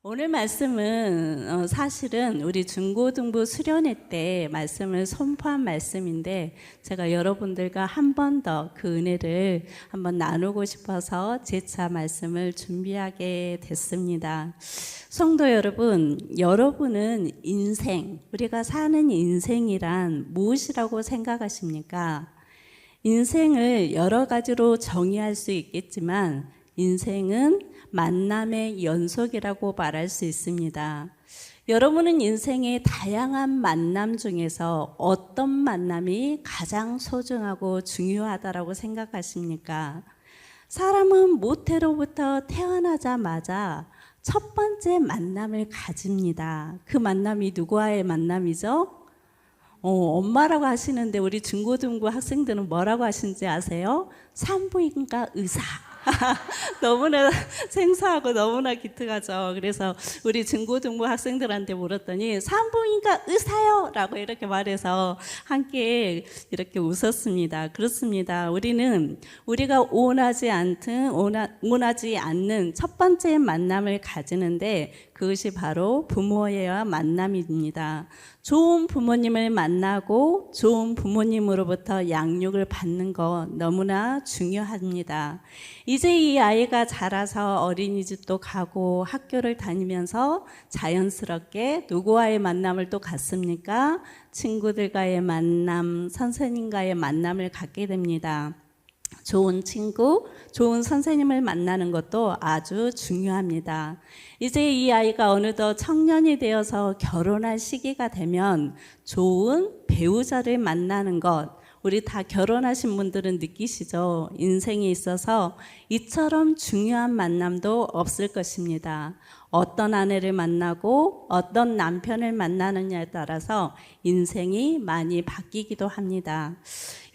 오늘 말씀은 사실은 우리 중고등부 수련회 때 말씀을 선포한 말씀인데 제가 여러분들과 한 번 더 그 은혜를 한번 나누고 싶어서 재차 말씀을 준비하게 됐습니다. 성도 여러분, 여러분은 인생, 우리가 사는 인생이란 무엇이라고 생각하십니까? 인생을 여러 가지로 정의할 수 있겠지만 인생은 만남의 연속이라고 말할 수 있습니다. 여러분은 인생의 다양한 만남 중에서 어떤 만남이 가장 소중하고 중요하다고 생각하십니까? 사람은 모태로부터 태어나자마자 첫 번째 만남을 가집니다. 그 만남이 누구와의 만남이죠? 엄마라고 하시는데 우리 중고등부 학생들은 뭐라고 하시는지 아세요? 산부인과 의사. 너무나 생소하고 너무나 기특하죠. 그래서 우리 중고등부 학생들한테 물었더니 산부인과 의사요! 라고 이렇게 말해서 함께 이렇게 웃었습니다. 그렇습니다. 우리가 원하지 않는 첫 번째 만남을 가지는데 그것이 바로 부모와의 만남입니다. 좋은 부모님을 만나고 좋은 부모님으로부터 양육을 받는 것 너무나 중요합니다. 이제 이 아이가 자라서 어린이집도 가고 학교를 다니면서 자연스럽게 누구와의 만남을 또 갖습니까? 친구들과의 만남, 선생님과의 만남을 갖게 됩니다. 좋은 친구, 좋은 선생님을 만나는 것도 아주 중요합니다. 이제 이 아이가 어느덧 청년이 되어서 결혼할 시기가 되면 좋은 배우자를 만나는 것, 우리 다 결혼하신 분들은 느끼시죠? 인생에 있어서 이처럼 중요한 만남도 없을 것입니다. 어떤 아내를 만나고 어떤 남편을 만나느냐에 따라서 인생이 많이 바뀌기도 합니다.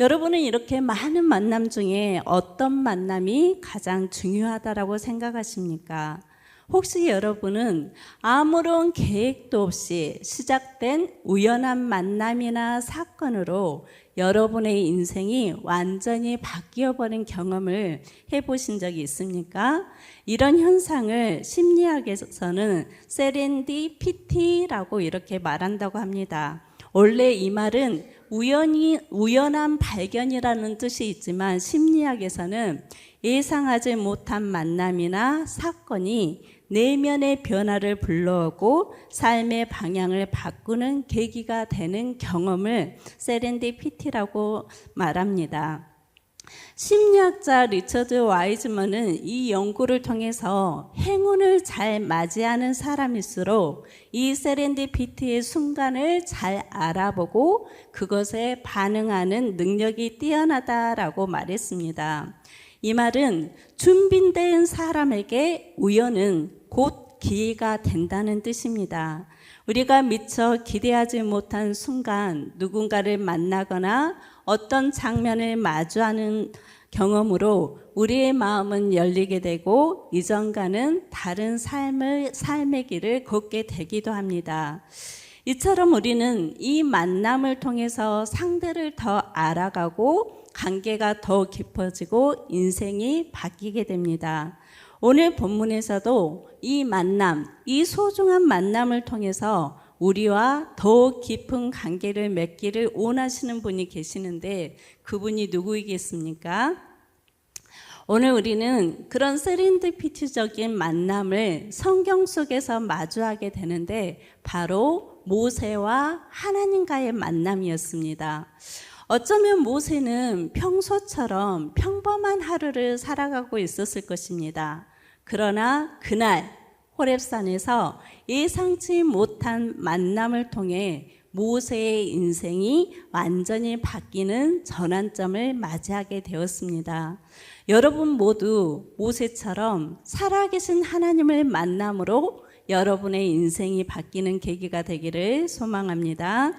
여러분은 이렇게 많은 만남 중에 어떤 만남이 가장 중요하다고 생각하십니까? 혹시 여러분은 아무런 계획도 없이 시작된 우연한 만남이나 사건으로 여러분의 인생이 완전히 바뀌어버린 경험을 해보신 적이 있습니까? 이런 현상을 심리학에서는 세렌디피티라고 이렇게 말한다고 합니다. 원래 이 말은 우연한 발견이라는 뜻이 있지만 심리학에서는 예상하지 못한 만남이나 사건이 내면의 변화를 불러오고 삶의 방향을 바꾸는 계기가 되는 경험을 세렌디피티라고 말합니다. 심리학자 리처드 와이즈먼은 이 연구를 통해서 행운을 잘 맞이하는 사람일수록 이 세렌디피티의 순간을 잘 알아보고 그것에 반응하는 능력이 뛰어나다라고 말했습니다. 이 말은 준비된 사람에게 우연은 곧 기회가 된다는 뜻입니다. 우리가 미처 기대하지 못한 순간 누군가를 만나거나 어떤 장면을 마주하는 경험으로 우리의 마음은 열리게 되고 이전과는 다른 삶의 길을 걷게 되기도 합니다. 이처럼 우리는 이 만남을 통해서 상대를 더 알아가고 관계가 더 깊어지고 인생이 바뀌게 됩니다. 오늘 본문에서도 이 만남, 이 소중한 만남을 통해서 우리와 더 깊은 관계를 맺기를 원하시는 분이 계시는데 그분이 누구이겠습니까? 오늘 우리는 그런 세렌디피티적인 만남을 성경 속에서 마주하게 되는데 바로 모세와 하나님과의 만남이었습니다. 어쩌면 모세는 평소처럼 평범한 하루를 살아가고 있었을 것입니다. 그러나 그날 호렙산에서 예상치 못한 만남을 통해 모세의 인생이 완전히 바뀌는 전환점을 맞이하게 되었습니다. 여러분 모두 모세처럼 살아계신 하나님을 만남으로 여러분의 인생이 바뀌는 계기가 되기를 소망합니다.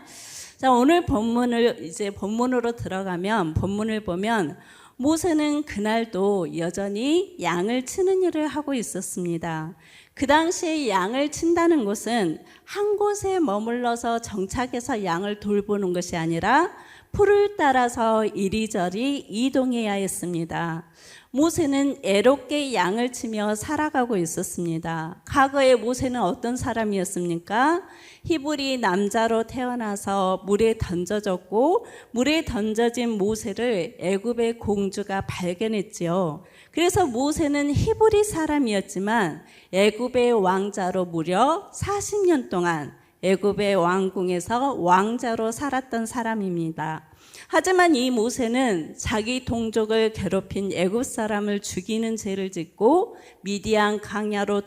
자, 오늘 본문으로 들어가면 본문을 보면 모세는 그날도 여전히 양을 치는 일을 하고 있었습니다. 그 당시에 양을 친다는 것은 한 곳에 머물러서 정착해서 양을 돌보는 것이 아니라 풀을 따라서 이리저리 이동해야 했습니다. 모세는 애롭게 양을 치며 살아가고 있었습니다. 과거에 모세는 어떤 사람이었습니까? 히브리 남자로 태어나서 물에 던져졌고, 물에 던져진 모세를 애굽의 공주가 발견했지요. 그래서 모세는 히브리 사람이었지만 애굽의 왕자로 무려 40년 동안 애굽의 왕궁에서 왕자로 살았던 사람입니다. 하지만 이 모세는 자기 동족을 괴롭힌 애굽 사람을 죽이는 죄를 짓고 미디안 광야로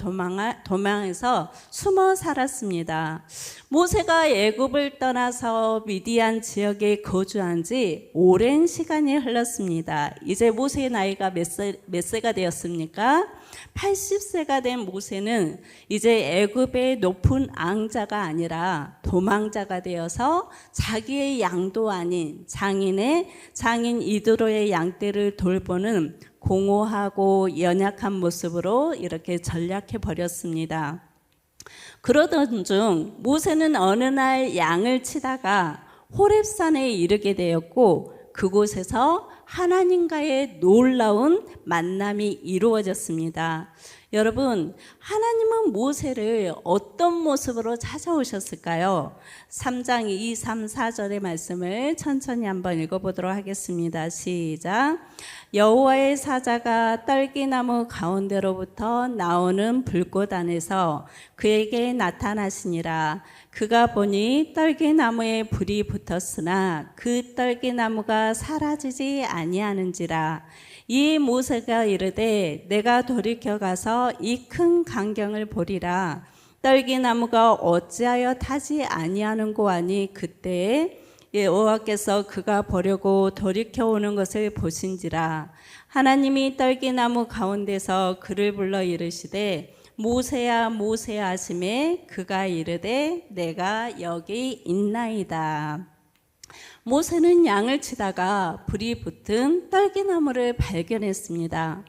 도망해서 숨어 살았습니다. 모세가 애굽을 떠나서 미디안 지역에 거주한 지 오랜 시간이 흘렀습니다. 이제 모세의 나이가 몇 세가 되었습니까? 80세가 된 모세는 이제 애굽의 높은 앙자가 아니라 도망자가 되어서 자기의 양도 아닌 장인 이드로의 양떼를 돌보는 공허하고 연약한 모습으로 이렇게 전락해 버렸습니다. 그러던 중 모세는 어느 날 양을 치다가 호렙산에 이르게 되었고, 그곳에서 하나님과의 놀라운 만남이 이루어졌습니다. 여러분, 하나님은 모세를 어떤 모습으로 찾아오셨을까요? 3장 2, 3, 4절의 말씀을 천천히 한번 읽어보도록 하겠습니다. 시작. 여호와의 사자가 떨기나무 가운데로부터 나오는 불꽃 안에서 그에게 나타나시니라. 그가 보니 떨기나무에 불이 붙었으나 그 떨기나무가 사라지지 아니하는지라. 이 모세가 이르되 내가 돌이켜 가서 이 큰 광경을 보리라. 떨기나무가 어찌하여 타지 아니하는고 하니 그때에 여호와께서 그가 보려고 돌이켜 오는 것을 보신지라. 하나님이 떨기나무 가운데서 그를 불러 이르시되 모세야 모세야 하시매 그가 이르되 내가 여기 있나이다. 모세는 양을 치다가 불이 붙은 떨기나무를 발견했습니다.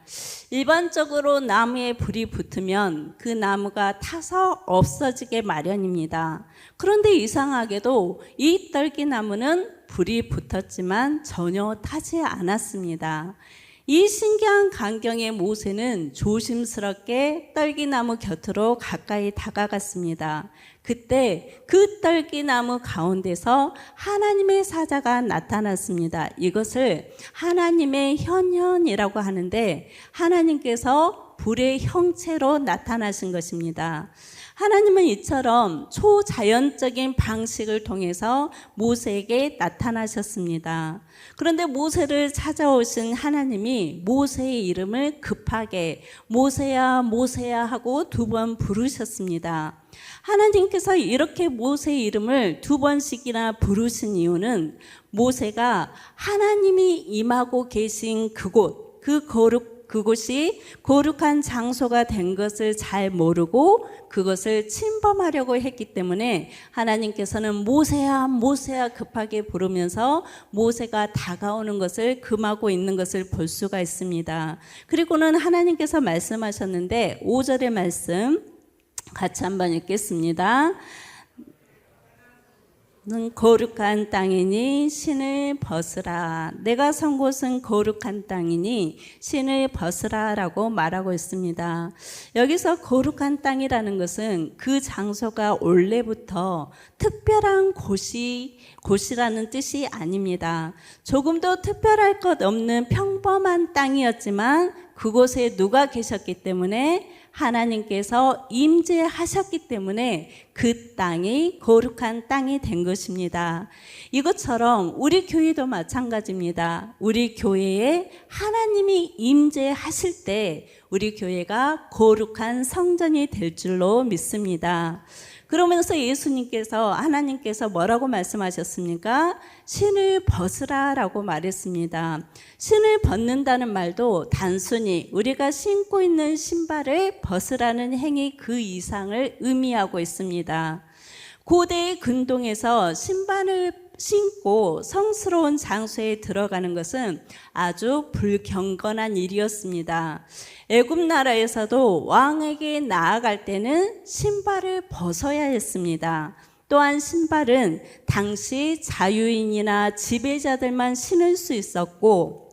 일반적으로 나무에 불이 붙으면 그 나무가 타서 없어지게 마련입니다. 그런데 이상하게도 이 떨기나무는 불이 붙었지만 전혀 타지 않았습니다. 이 신기한 광경에 모세는 조심스럽게 떨기나무 곁으로 가까이 다가갔습니다. 그때 그 떨기나무 가운데서 하나님의 사자가 나타났습니다. 이것을 하나님의 현현이라고 하는데 하나님께서 불의 형체로 나타나신 것입니다. 하나님은 이처럼 초자연적인 방식을 통해서 모세에게 나타나셨습니다. 그런데 모세를 찾아오신 하나님이 모세의 이름을 급하게 모세야 모세야 하고 2번 부르셨습니다. 하나님께서 이렇게 모세의 이름을 2번씩이나 부르신 이유는 모세가 하나님이 임하고 계신 그곳이 거룩한 장소가 된 것을 잘 모르고 그것을 침범하려고 했기 때문에 하나님께서는 모세야 모세야 급하게 부르면서 모세가 다가오는 것을 금하고 있는 것을 볼 수가 있습니다. 그리고는 하나님께서 말씀하셨는데 5절의 말씀 같이 한번 읽겠습니다. 는 거룩한 땅이니 신을 벗으라. 내가 선 곳은 거룩한 땅이니 신을 벗으라 라고 말하고 있습니다. 여기서 거룩한 땅이라는 것은 그 장소가 원래부터 특별한 곳이라는 뜻이 아닙니다. 조금도 특별할 것 없는 평범한 땅이었지만 그곳에 누가 계셨기 때문에 하나님께서 임재하셨기 때문에 그 땅이 거룩한 땅이 된 것입니다. 이것처럼 우리 교회도 마찬가지입니다. 우리 교회에 하나님이 임재하실 때 우리 교회가 거룩한 성전이 될 줄로 믿습니다. 그러면서 하나님께서 뭐라고 말씀하셨습니까? 신을 벗으라 라고 말했습니다. 신을 벗는다는 말도 단순히 우리가 신고 있는 신발을 벗으라는 행위 그 이상을 의미하고 있습니다. 고대의 근동에서 신발을 신고 성스러운 장소에 들어가는 것은 아주 불경건한 일이었습니다. 애굽 나라에서도 왕에게 나아갈 때는 신발을 벗어야 했습니다. 또한 신발은 당시 자유인이나 지배자들만 신을 수 있었고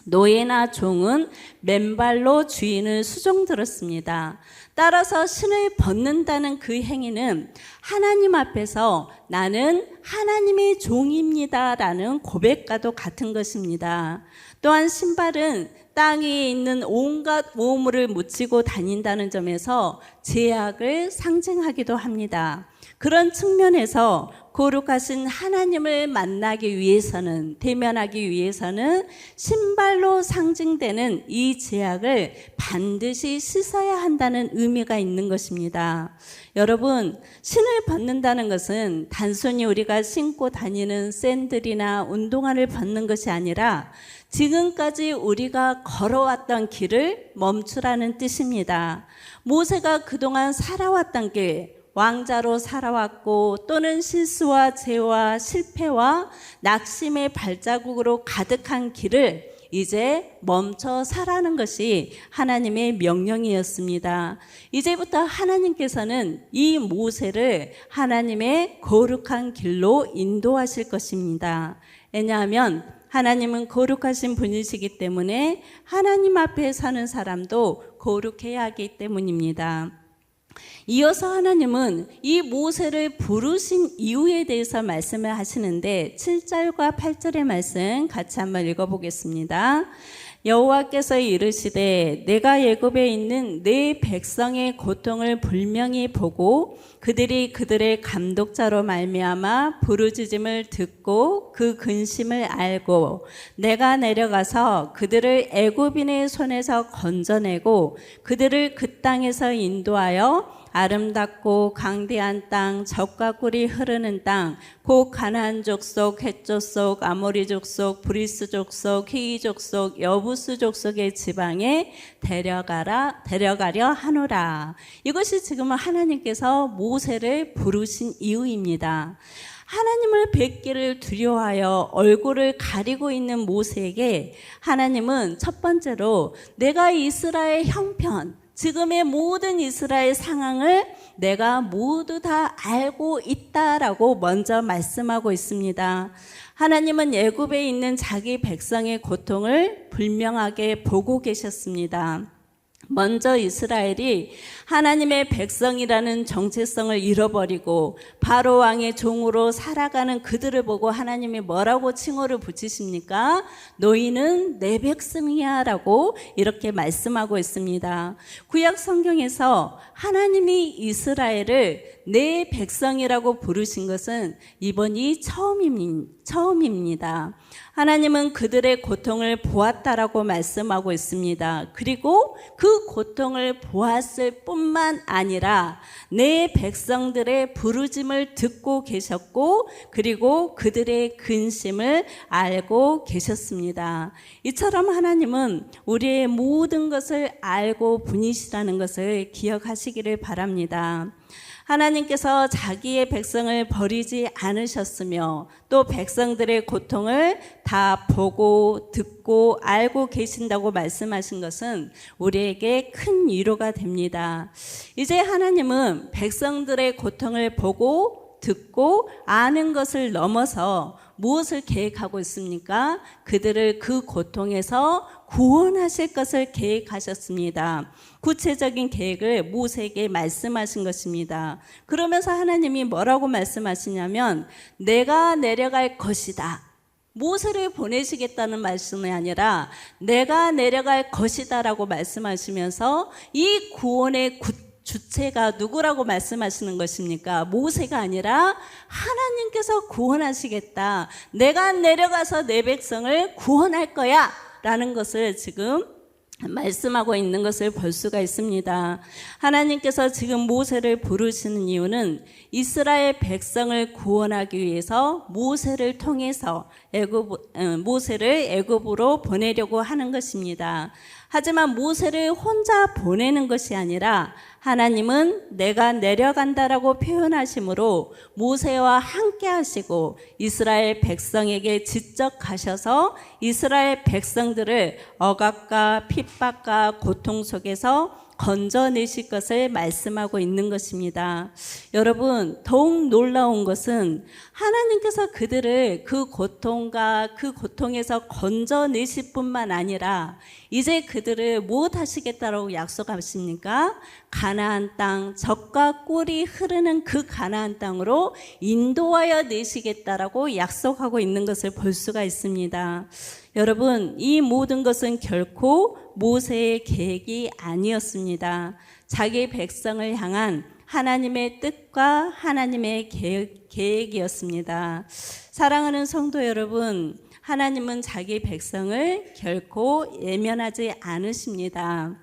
노예나 종은 맨발로 주인을 수종들었습니다. 따라서 신을 벗는다는 그 행위는 하나님 앞에서 나는 하나님의 종입니다라는 고백과도 같은 것입니다. 또한 신발은 땅 위에 있는 온갖 모물을 묻히고 다닌다는 점에서 죄악을 상징하기도 합니다. 그런 측면에서 거룩하신 하나님을 만나기 위해서는, 대면하기 위해서는 신발로 상징되는 이 죄악을 반드시 씻어야 한다는 의미가 있는 것입니다. 여러분, 신을 벗는다는 것은 단순히 우리가 신고 다니는 샌들이나 운동화를 벗는 것이 아니라 지금까지 우리가 걸어왔던 길을 멈추라는 뜻입니다. 모세가 그동안 살아왔던 길, 왕자로 살아왔고 또는 실수와 죄와 실패와 낙심의 발자국으로 가득한 길을 이제 멈춰 살라는 것이 하나님의 명령이었습니다. 이제부터 하나님께서는 이 모세를 하나님의 거룩한 길로 인도하실 것입니다. 왜냐하면 하나님은 거룩하신 분이시기 때문에 하나님 앞에 사는 사람도 거룩해야 하기 때문입니다. 이어서 하나님은 이 모세를 부르신 이유에 대해서 말씀을 하시는데 7절과 8절의 말씀 같이 한번 읽어보겠습니다. 여호와께서 이르시되 내가 애굽에 있는 내 백성의 고통을 분명히 보고 그들이 그들의 감독자로 말미암아 부르짖음을 듣고 그 근심을 알고 내가 내려가서 그들을 애굽인의 손에서 건져내고 그들을 그 땅에서 인도하여 아름답고 강대한 땅, 젖과 꿀이 흐르는 땅, 곧 가나안 족속, 헷 족속, 아모리 족속, 브리스 족속, 히위 족속, 여부스 족속의 지방에 데려가려 하노라. 이것이 지금은 하나님께서 모세를 부르신 이유입니다. 하나님을 뵙기를 두려워하여 얼굴을 가리고 있는 모세에게 하나님은 첫 번째로 내가 이스라엘 형편, 지금의 모든 이스라엘 상황을 내가 모두 다 알고 있다라고 먼저 말씀하고 있습니다. 하나님은 애굽에 있는 자기 백성의 고통을 분명하게 보고 계셨습니다. 먼저 이스라엘이 하나님의 백성이라는 정체성을 잃어버리고 바로 왕의 종으로 살아가는 그들을 보고 하나님이 뭐라고 칭호를 붙이십니까? 너희는 내 백성이야 라고 이렇게 말씀하고 있습니다. 구약 성경에서 하나님이 이스라엘을 내 백성이라고 부르신 것은 이번이 처음입니다. 하나님은 그들의 고통을 보았다라고 말씀하고 있습니다. 그리고 그 고통을 보았을 뿐만 아니라 내 백성들의 부르짐을 듣고 계셨고 그리고 그들의 근심을 알고 계셨습니다. 이처럼 하나님은 우리의 모든 것을 알고 분이시라는 것을 기억하시기를 바랍니다. 하나님께서 자기의 백성을 버리지 않으셨으며 또 백성들의 고통을 다 보고 듣고 알고 계신다고 말씀하신 것은 우리에게 큰 위로가 됩니다. 이제 하나님은 백성들의 고통을 보고 듣고 아는 것을 넘어서 무엇을 계획하고 있습니까? 그들을 그 고통에서 구원하실 것을 계획하셨습니다. 구체적인 계획을 모세에게 말씀하신 것입니다. 그러면서 하나님이 뭐라고 말씀하시냐면 내가 내려갈 것이다. 모세를 보내시겠다는 말씀이 아니라 내가 내려갈 것이다 라고 말씀하시면서 이 구원의 주체가 누구라고 말씀하시는 것입니까? 모세가 아니라 하나님께서 구원하시겠다. 내가 내려가서 내 백성을 구원할 거야 라는 것을 지금 말씀하고 있는 것을 볼 수가 있습니다. 하나님께서 지금 모세를 부르시는 이유는 이스라엘 백성을 구원하기 위해서 모세를 통해서 모세를 애굽으로 보내려고 하는 것입니다. 하지만 모세를 혼자 보내는 것이 아니라 하나님은 내가 내려간다라고 표현하심으로 모세와 함께 하시고 이스라엘 백성에게 직접 가셔서 이스라엘 백성들을 억압과 핍박과 고통 속에서 건져내실 것을 말씀하고 있는 것입니다. 여러분, 더욱 놀라운 것은 하나님께서 그들을 그 고통과 그 고통에서 건져내실 뿐만 아니라 이제 그들을 무엇 하시겠다라고 약속하십니까? 가나안 땅, 젖과 꿀이 흐르는 그 가나안 땅으로 인도하여 내시겠다라고 약속하고 있는 것을 볼 수가 있습니다. 여러분, 이 모든 것은 결코 모세의 계획이 아니었습니다. 자기 백성을 향한 하나님의 뜻과 하나님의 계획이었습니다. 사랑하는 성도 여러분, 하나님은 자기 백성을 결코 예면하지 않으십니다.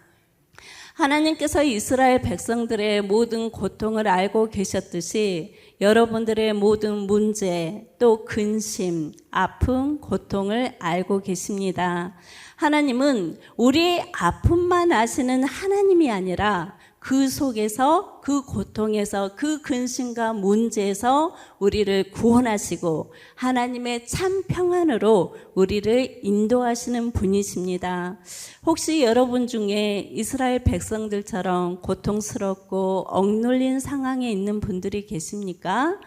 하나님께서 이스라엘 백성들의 모든 고통을 알고 계셨듯이 여러분들의 모든 문제, 또 근심, 아픔, 고통을 알고 계십니다. 하나님은 우리의 아픔만 아시는 하나님이 아니라 그 속에서, 그 고통에서, 그 근심과 문제에서 우리를 구원하시고 하나님의 참 평안으로 우리를 인도하시는 분이십니다. 혹시 여러분 중에 이스라엘 백성들처럼 고통스럽고 억눌린 상황에 있는 분들이 계십니까?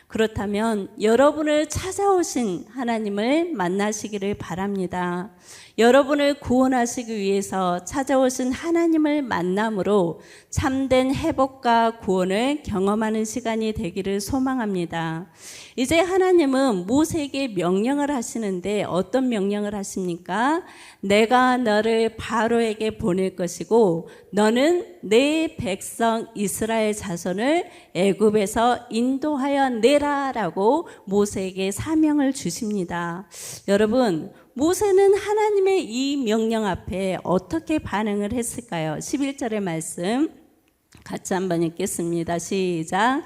그렇다면 여러분을 찾아오신 하나님을 만나시기를 바랍니다. 여러분을 구원하시기 위해서 찾아오신 하나님을 만남으로 참된 회복과 구원을 경험하는 시간이 되기를 소망합니다. 이제 하나님은 모세에게 명령을 하시는데 어떤 명령을 하십니까? 내가 너를 바로에게 보낼 것이고 너는 내 백성 이스라엘 자손을 애굽에서 인도하여 내라라고 모세에게 사명을 주십니다. 여러분, 모세는 하나님의 이 명령 앞에 어떻게 반응을 했을까요? 11절의 말씀 같이 한번 읽겠습니다. 시작.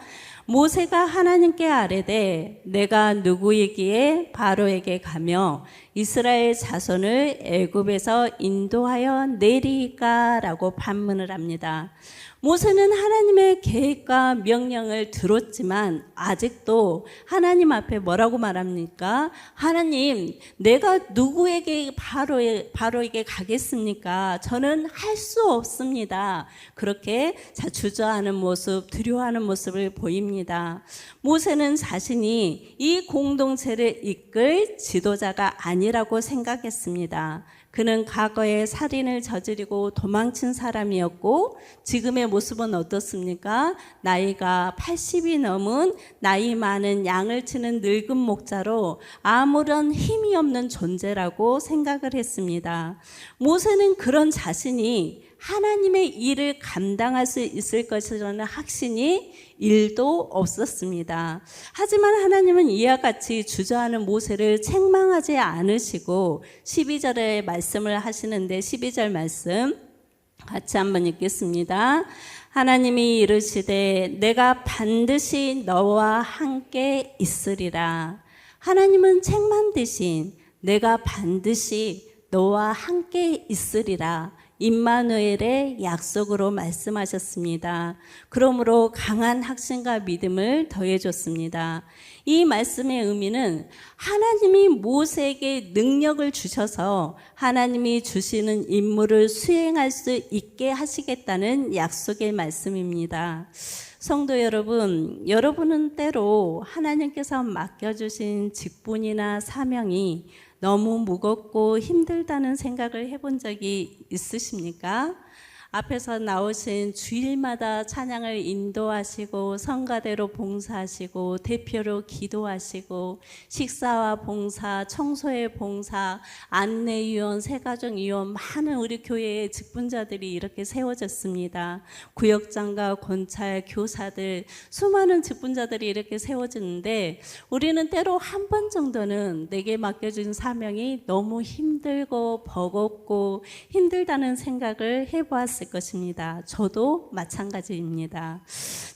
모세가 하나님께 아뢰되 내가 누구이기에 바로에게 가며 이스라엘 자손을 애굽에서 인도하여 내리까? 라고 반문을 합니다. 모세는 하나님의 계획과 명령을 들었지만 아직도 하나님 앞에 뭐라고 말합니까? 하나님, 내가 누구에게 바로에게 가겠습니까? 저는 할 수 없습니다. 그렇게 주저하는 모습, 두려워하는 모습을 보입니다. 모세는 자신이 이 공동체를 이끌 지도자가 아니라고 생각했습니다. 그는 과거에 살인을 저지르고 도망친 사람이었고 지금의 모습은 어떻습니까? 나이가 80이 넘은 나이 많은 양을 치는 늙은 목자로 아무런 힘이 없는 존재라고 생각을 했습니다. 모세는 그런 자신이 하나님의 일을 감당할 수 있을 것이라는 확신이 1도 없었습니다. 하지만 하나님은 이와 같이 주저하는 모세를 책망하지 않으시고 12절에 말씀을 하시는데 12절 말씀 같이 한번 읽겠습니다. 하나님이 이르시되 내가 반드시 너와 함께 있으리라. 하나님은 책망 대신 내가 반드시 너와 함께 있으리라. 임마누엘의 약속으로 말씀하셨습니다. 그러므로 강한 확신과 믿음을 더해줬습니다. 이 말씀의 의미는 하나님이 모세에게 능력을 주셔서 하나님이 주시는 임무를 수행할 수 있게 하시겠다는 약속의 말씀입니다. 성도 여러분, 여러분은 때로 하나님께서 맡겨주신 직분이나 사명이 너무 무겁고 힘들다는 생각을 해본 적이 있으십니까? 앞에서 나오신 주일마다 찬양을 인도하시고 성가대로 봉사하시고 대표로 기도하시고 식사와 봉사, 청소의 봉사, 안내위원, 새가족위원 많은 우리 교회의 직분자들이 이렇게 세워졌습니다. 구역장과 권찰, 교사들 수많은 직분자들이 이렇게 세워졌는데 우리는 때로 한 번 정도는 내게 맡겨진 사명이 너무 힘들고 버겁고 힘들다는 생각을 해보았을 것입니다. 저도 마찬가지입니다.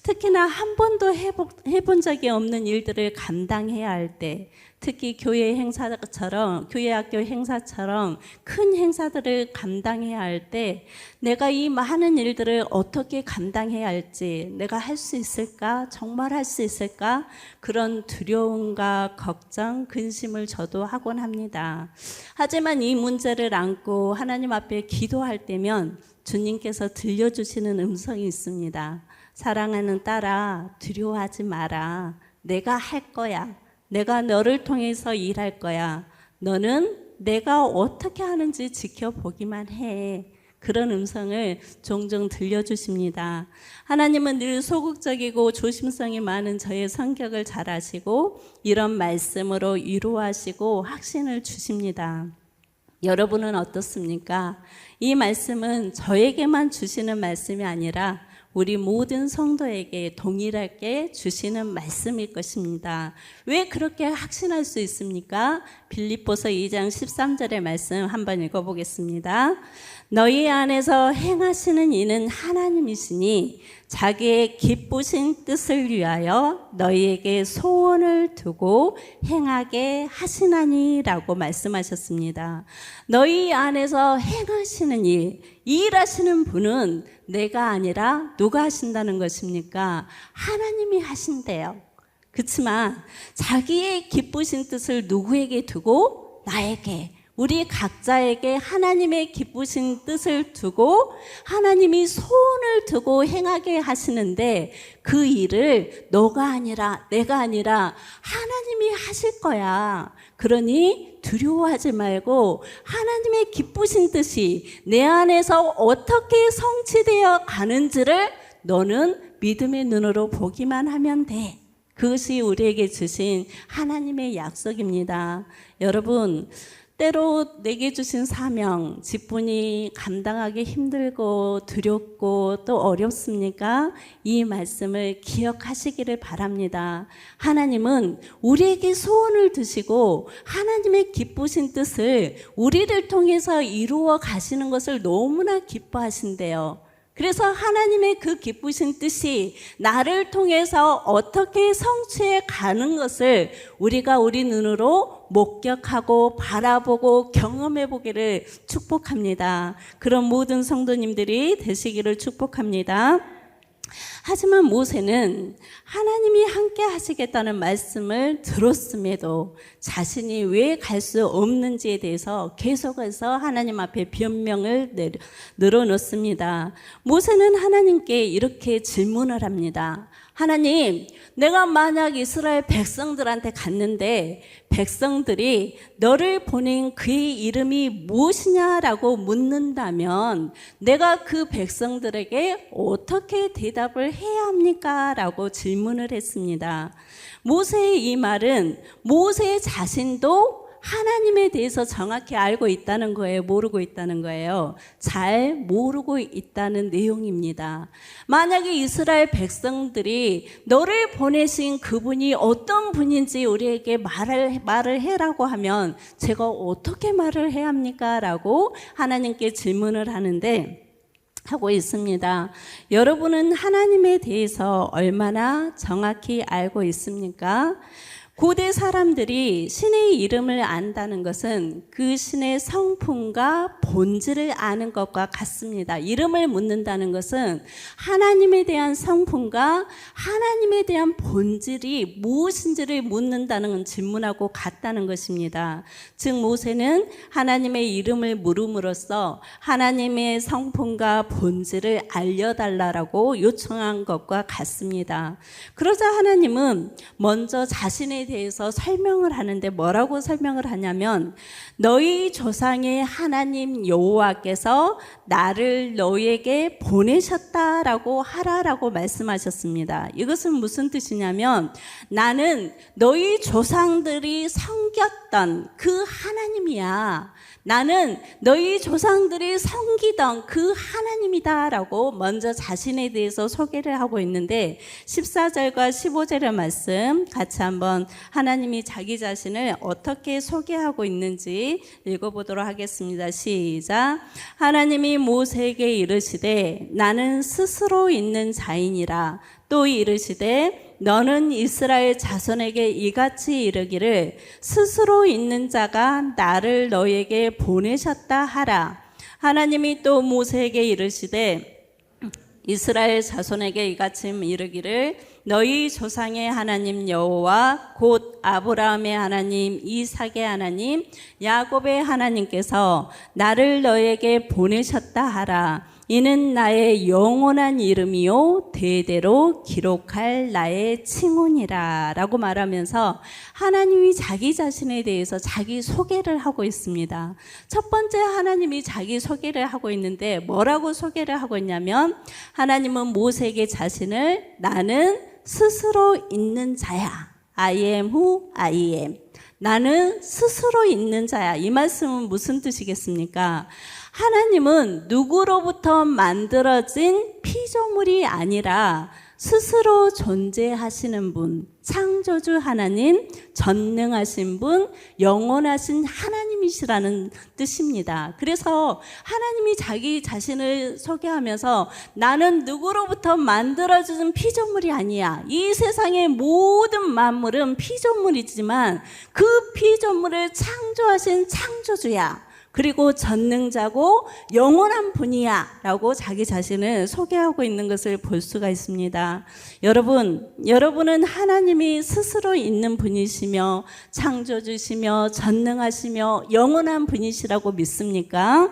특히나 한 번도 해본 적이 없는 일들을 감당해야 할 때, 특히 교회 행사처럼, 교회 학교 행사처럼 큰 행사들을 감당해야 할 때 내가 이 많은 일들을 어떻게 감당해야 할지, 내가 할 수 있을까? 정말 할 수 있을까? 그런 두려움과 걱정, 근심을 저도 하곤 합니다. 하지만 이 문제를 안고 하나님 앞에 기도할 때면 주님께서 들려주시는 음성이 있습니다. 사랑하는 딸아, 두려워하지 마라. 내가 할 거야. 내가 너를 통해서 일할 거야. 너는 내가 어떻게 하는지 지켜보기만 해. 그런 음성을 종종 들려주십니다. 하나님은 늘 소극적이고 조심성이 많은 저의 성격을 잘 아시고 이런 말씀으로 위로하시고 확신을 주십니다. 여러분은 어떻습니까? 이 말씀은 저에게만 주시는 말씀이 아니라 우리 모든 성도에게 동일하게 주시는 말씀일 것입니다. 왜 그렇게 확신할 수 있습니까? 빌립보서 2장 13절의 말씀 한번 읽어보겠습니다. 너희 안에서 행하시는 이는 하나님이시니 자기의 기쁘신 뜻을 위하여 너희에게 소원을 두고 행하게 하시나니 라고 말씀하셨습니다. 너희 안에서 행하시는 일, 일하시는 분은 내가 아니라 누가 하신다는 것입니까? 하나님이 하신대요. 그렇지만 자기의 기쁘신 뜻을 누구에게 두고? 나에게, 우리 각자에게 하나님의 기쁘신 뜻을 두고 하나님이 소원을 두고 행하게 하시는데 그 일을 너가 아니라 내가 아니라 하나님이 하실 거야. 그러니 두려워하지 말고 하나님의 기쁘신 뜻이 내 안에서 어떻게 성취되어 가는지를 너는 믿음의 눈으로 보기만 하면 돼. 그것이 우리에게 주신 하나님의 약속입니다. 여러분, 때로 내게 주신 사명, 직분이 감당하기 힘들고 두렵고 또 어렵습니까? 이 말씀을 기억하시기를 바랍니다. 하나님은 우리에게 소원을 두시고 하나님의 기쁘신 뜻을 우리를 통해서 이루어 가시는 것을 너무나 기뻐하신대요. 그래서 하나님의 그 기쁘신 뜻이 나를 통해서 어떻게 성취해 가는 것을 우리가 우리 눈으로 목격하고 바라보고 경험해 보기를 축복합니다. 그런 모든 성도님들이 되시기를 축복합니다. 하지만 모세는 하나님이 함께 하시겠다는 말씀을 들었음에도 자신이 왜 갈 수 없는지에 대해서 계속해서 하나님 앞에 변명을 늘어놓습니다. 모세는 하나님께 이렇게 질문을 합니다. 하나님, 내가 만약 이스라엘 백성들한테 갔는데 백성들이 너를 보낸 그의 이름이 무엇이냐라고 묻는다면 내가 그 백성들에게 어떻게 대답을 해야 합니까? 라고 질문을 했습니다. 모세의 이 말은 모세 자신도 하나님에 대해서 정확히 알고 있다는 거예요? 모르고 있다는 거예요? 잘 모르고 있다는 내용입니다. 만약에 이스라엘 백성들이 너를 보내신 그분이 어떤 분인지 우리에게 말을 해라고 하면 제가 어떻게 말을 해야 합니까? 라고 하나님께 질문을 하고 있습니다. 여러분은 하나님에 대해서 얼마나 정확히 알고 있습니까? 고대 사람들이 신의 이름을 안다는 것은 그 신의 성품과 본질을 아는 것과 같습니다. 이름을 묻는다는 것은 하나님에 대한 성품과 하나님에 대한 본질이 무엇인지를 묻는다는 질문하고 같다는 것입니다. 즉 모세는 하나님의 이름을 물음으로써 하나님의 성품과 본질을 알려달라고 요청한 것과 같습니다. 그러자 하나님은 먼저 자신의 대해서 설명을 하는데 뭐라고 설명을 하냐면 너희 조상의 하나님 여호와께서 나를 너희에게 보내셨다라고 하라라고 말씀하셨습니다. 이것은 무슨 뜻이냐면 나는 너희 조상들이 섬겼던 그 하나님이야. 나는 너희 조상들이 섬기던 그 하나님이다 라고 먼저 자신에 대해서 소개를 하고 있는데 14절과 15절의 말씀 같이 한번 하나님이 자기 자신을 어떻게 소개하고 있는지 읽어보도록 하겠습니다. 시작. 하나님이 모세에게 이르시되 나는 스스로 있는 자이니라 또 이르시되 너는 이스라엘 자손에게 이같이 이르기를 스스로 있는 자가 나를 너에게 보내셨다 하라. 하나님이 또 모세에게 이르시되 이스라엘 자손에게 이같이 이르기를 너희 조상의 하나님 여호와 곧 아브라함의 하나님, 이삭의 하나님, 야곱의 하나님께서 나를 너에게 보내셨다 하라. 이는 나의 영원한 이름이요 대대로 기록할 나의 칭훈이라 라고 말하면서 하나님이 자기 자신에 대해서 자기 소개를 하고 있습니다. 첫 번째 하나님이 자기 소개를 하고 있는데 뭐라고 소개를 하고 있냐면 하나님은 모세에게 자신을 나는 스스로 있는 자야. I am who I am. 나는 스스로 있는 자야. 이 말씀은 무슨 뜻이겠습니까? 하나님은 누구로부터 만들어진 피조물이 아니라 스스로 존재하시는 분, 창조주 하나님, 전능하신 분, 영원하신 하나님이시라는 뜻입니다. 그래서 하나님이 자기 자신을 소개하면서 나는 누구로부터 만들어진 피조물이 아니야. 이 세상의 모든 만물은 피조물이지만 그 피조물을 창조하신 창조주야. 그리고 전능자고 영원한 분이야 라고 자기 자신을 소개하고 있는 것을 볼 수가 있습니다. 여러분은 하나님이 스스로 있는 분이시며 창조주시며 전능하시며 영원한 분이시라고 믿습니까?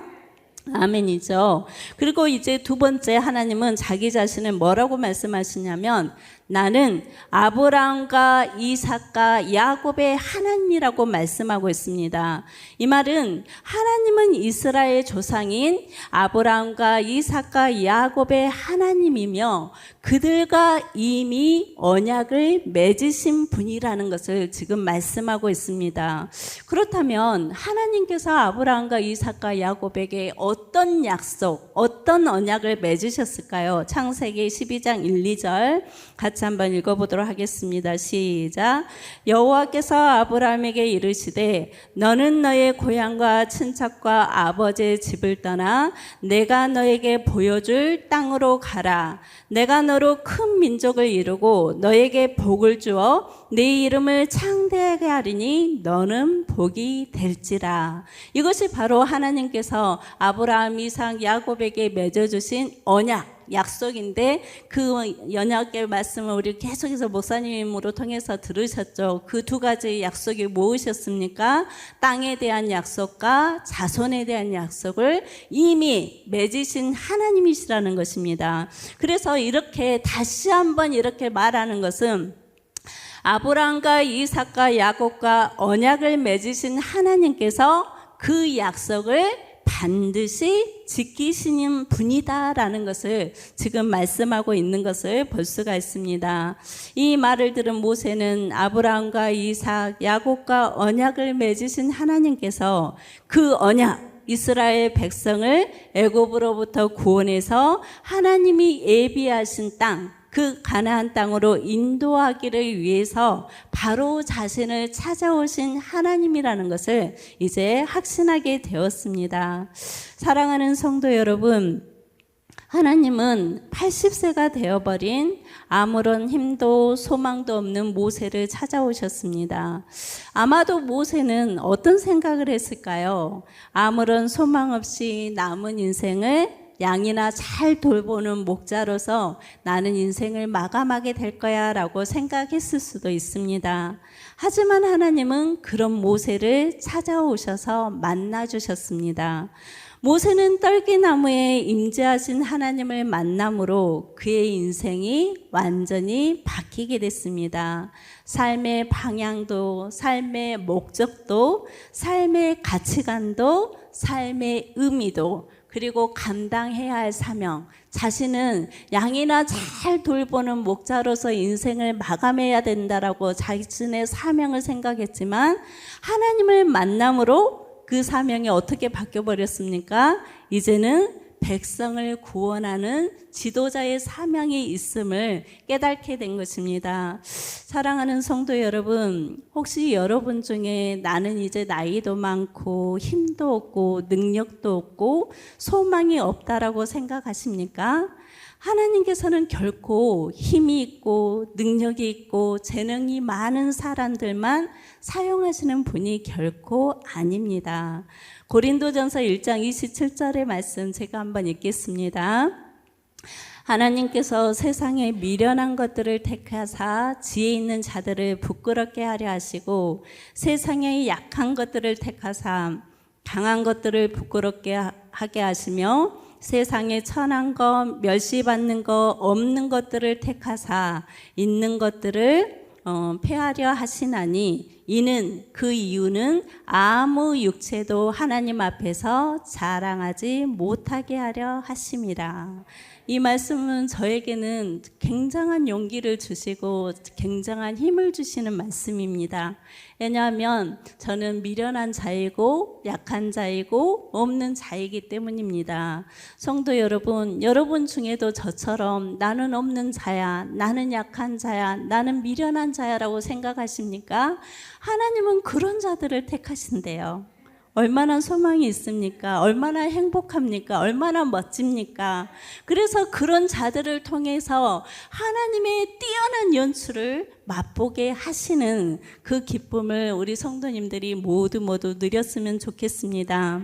아멘이죠. 그리고 이제 두 번째 하나님은 자기 자신을 뭐라고 말씀하시냐면 나는 아브라함과 이삭과 야곱의 하나님이라고 말씀하고 있습니다. 이 말은 하나님은 이스라엘 조상인 아브라함과 이삭과 야곱의 하나님이며 그들과 이미 언약을 맺으신 분이라는 것을 지금 말씀하고 있습니다. 그렇다면 하나님께서 아브라함과 이삭과 야곱에게 어떤 약속, 어떤 언약을 맺으셨을까요? 창세기 12장 1, 2절 같이 한번 읽어보도록 하겠습니다. 시작. 여호와께서 아브라함에게 이르시되 너는 너의 고향과 친척과 아버지의 집을 떠나 내가 너에게 보여줄 땅으로 가라. 내가 너로 큰 민족을 이루고 너에게 복을 주어 네 이름을 창대하게 하리니 너는 복이 될지라. 이것이 바로 하나님께서 아브라함, 이삭, 야곱에게 맺어주신 언약, 약속인데 그 언약의 말씀을 우리 계속해서 목사님으로 통해서 들으셨죠. 그 두 가지 약속이 무엇이었습니까? 땅에 대한 약속과 자손에 대한 약속을 이미 맺으신 하나님이시라는 것입니다. 그래서 이렇게 다시 한번 이렇게 말하는 것은 아브라함과 이삭과 야곱과 언약을 맺으신 하나님께서 그 약속을 반드시 지키시는 분이다라는 것을 지금 말씀하고 있는 것을 볼 수가 있습니다. 이 말을 들은 모세는 아브라함과 이삭, 야곱과 언약을 맺으신 하나님께서 그 언약, 이스라엘 백성을 애굽으로부터 구원해서 하나님이 예비하신 땅, 그 가나안 땅으로 인도하기를 위해서 바로 자신을 찾아오신 하나님이라는 것을 이제 확신하게 되었습니다. 사랑하는 성도 여러분, 하나님은 80세가 되어버린 아무런 힘도 소망도 없는 모세를 찾아오셨습니다. 아마도 모세는 어떤 생각을 했을까요? 아무런 소망 없이 남은 인생을 양이나 잘 돌보는 목자로서 나는 인생을 마감하게 될 거야 라고 생각했을 수도 있습니다. 하지만 하나님은 그런 모세를 찾아오셔서 만나주셨습니다. 모세는 떨기나무에 임재하신 하나님을 만남으로 그의 인생이 완전히 바뀌게 됐습니다. 삶의 방향도, 삶의 목적도, 삶의 가치관도, 삶의 의미도, 그리고 감당해야 할 사명, 자신은 양이나 잘 돌보는 목자로서 인생을 마감해야 된다라고 자신의 사명을 생각했지만 하나님을 만남으로 그 사명이 어떻게 바뀌어버렸습니까? 이제는 백성을 구원하는 지도자의 사명이 있음을 깨닫게 된 것입니다. 사랑하는 성도 여러분, 혹시 여러분 중에 나는 이제 나이도 많고 힘도 없고 능력도 없고 소망이 없다라고 생각하십니까? 하나님께서는 결코 힘이 있고 능력이 있고 재능이 많은 사람들만 사용하시는 분이 결코 아닙니다. 고린도전서 1장 27절의 말씀 제가 한번 읽겠습니다. 하나님께서 세상에 미련한 것들을 택하사 지혜 있는 자들을 부끄럽게 하려 하시고 세상에 약한 것들을 택하사 강한 것들을 부끄럽게 하게 하시며 세상에 천한 것, 멸시받는 것, 없는 것들을 택하사 있는 것들을 폐하려 하시나니 이는 그 이유는 아무 육체도 하나님 앞에서 자랑하지 못하게 하려 하심이라. 이 말씀은 저에게는 굉장한 용기를 주시고 굉장한 힘을 주시는 말씀입니다. 왜냐하면 저는 미련한 자이고 약한 자이고 없는 자이기 때문입니다. 성도 여러분, 여러분 중에도 저처럼 나는 없는 자야, 나는 약한 자야, 나는 미련한 자야라고 생각하십니까? 하나님은 그런 자들을 택하신대요. 얼마나 소망이 있습니까? 얼마나 행복합니까? 얼마나 멋집니까? 그래서 그런 자들을 통해서 하나님의 뛰어난 연출을 맛보게 하시는 그 기쁨을 우리 성도님들이 모두 누렸으면 좋겠습니다.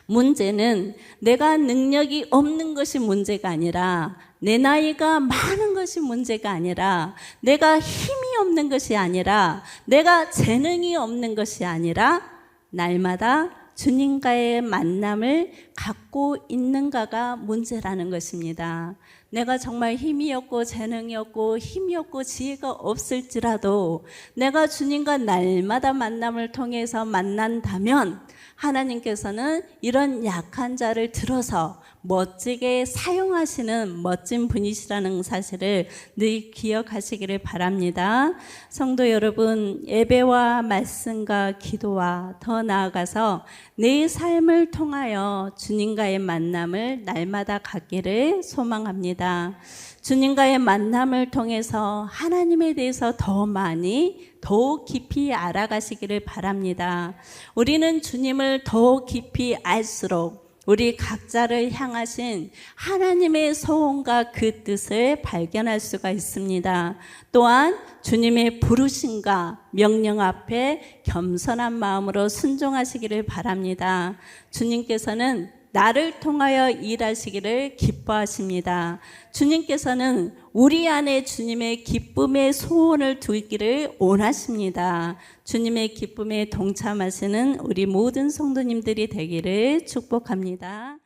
문제는 내가 능력이 없는 것이 문제가 아니라 내 나이가 많은 것이 문제가 아니라 내가 힘이 없는 것이 아니라 내가 재능이 없는 것이 아니라 날마다 주님과의 만남을 갖고 있는가가 문제라는 것입니다. 내가 정말 힘이 없고 재능이 없고 힘이 없고 지혜가 없을지라도 내가 주님과 날마다 만남을 통해서 만난다면 하나님께서는 이런 약한 자를 들어서 멋지게 사용하시는 멋진 분이시라는 사실을 늘 기억하시기를 바랍니다. 성도 여러분, 예배와 말씀과 기도와 더 나아가서 내 삶을 통하여 주님과의 만남을 날마다 갖기를 소망합니다. 주님과의 만남을 통해서 하나님에 대해서 더 많이 더욱 깊이 알아가시기를 바랍니다. 우리는 주님을 더욱 깊이 알수록 우리 각자를 향하신 하나님의 소원과 그 뜻을 발견할 수가 있습니다. 또한 주님의 부르심과 명령 앞에 겸손한 마음으로 순종하시기를 바랍니다. 주님께서는 나를 통하여 일하시기를 기뻐하십니다. 주님께서는 우리 안에 주님의 기쁨의 소원을 두기를 원하십니다. 주님의 기쁨에 동참하시는 우리 모든 성도님들이 되기를 축복합니다.